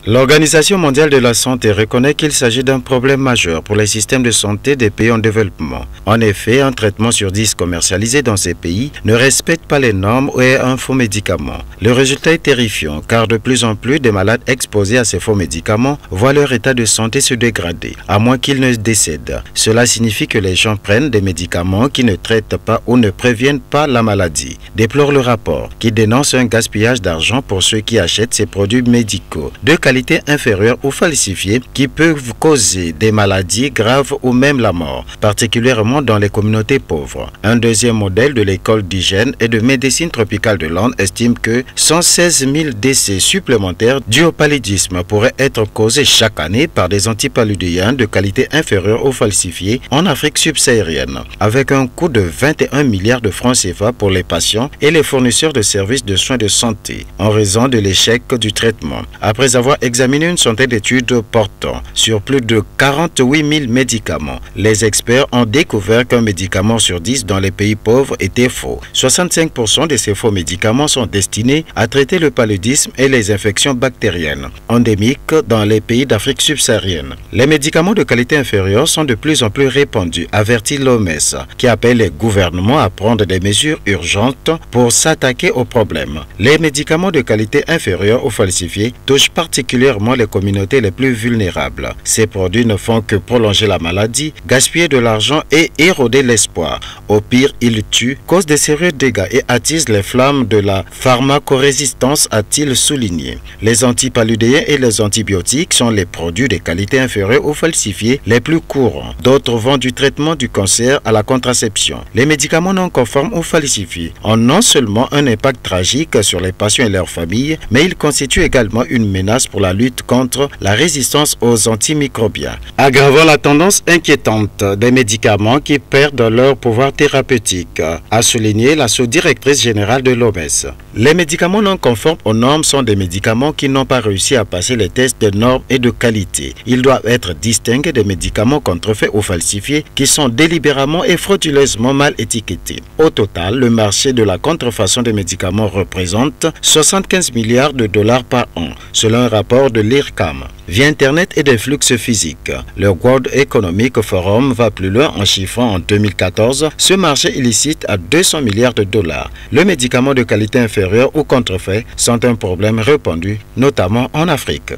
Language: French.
L'Organisation mondiale de la santé reconnaît qu'il s'agit d'un problème majeur pour les systèmes de santé des pays en développement. En effet, un traitement sur 10 commercialisé dans ces pays ne respecte pas les normes ou est un faux médicament. Le résultat est terrifiant car de plus en plus de malades exposés à ces faux médicaments voient leur état de santé se dégrader, à moins qu'ils ne décèdent. Cela signifie que les gens prennent des médicaments qui ne traitent pas ou ne préviennent pas la maladie, déplore le rapport, qui dénonce un gaspillage d'argent pour ceux qui achètent ces produits médicaux de qualité inférieure ou falsifiée qui peuvent causer des maladies graves ou même la mort, particulièrement dans les communautés pauvres. Un deuxième modèle de l'école d'hygiène et de médecine tropicale de Londres estime que 116 000 décès supplémentaires dus au paludisme pourraient être causés chaque année par des antipaludéens de qualité inférieure ou falsifiés en Afrique subsaharienne, avec un coût de 21 milliards de francs CFA pour les patients et les fournisseurs de services de soins de santé, en raison de l'échec du traitement. Après avoir examiné une centaine d'études portant sur plus de 48 000 médicaments, les experts ont découvert qu'un médicament sur 10 dans les pays pauvres était faux. 65% de ces faux médicaments sont destinés à traiter le paludisme et les infections bactériennes, endémiques dans les pays d'Afrique subsaharienne. Les médicaments de qualité inférieure sont de plus en plus répandus, avertit l'OMS, qui appelle les gouvernements à prendre des mesures urgentes pour s'attaquer au problème. Les médicaments de qualité inférieure ou falsifiés touchent particulièrement les communautés les plus vulnérables. Ces produits ne font que prolonger la maladie, gaspiller de l'argent et éroder l'espoir. Au pire, ils tuent, causent de sérieux dégâts et attisent les flammes de la pharmacorésistance, a-t-il souligné. Les antipaludéens et les antibiotiques sont les produits de qualité inférieure ou falsifiés les plus courants. D'autres vont du traitement du cancer à la contraception. Les médicaments non conformes ou falsifiés ont non seulement un impact tragique sur les patients et leurs familles, mais ils constituent également une menace pour la lutte contre la résistance aux antimicrobiens, aggravant la tendance inquiétante des médicaments qui perdent leur pouvoir thérapeutique, a souligné la sous-directrice générale de l'OMS. Les médicaments non conformes aux normes sont des médicaments qui n'ont pas réussi à passer les tests de normes et de qualité. Ils doivent être distingués des médicaments contrefaits ou falsifiés qui sont délibérément et frauduleusement mal étiquetés. Au total, le marché de la contrefaçon des médicaments représente 75 milliards de dollars par an, selon un rapport de l'IRCAM. Via Internet et des flux physiques, le World Economic Forum va plus loin en chiffrant en 2014 ce marché illicite à 200 milliards de dollars. Les médicaments de qualité inférieure ou contrefaits sont un problème répandu, notamment en Afrique.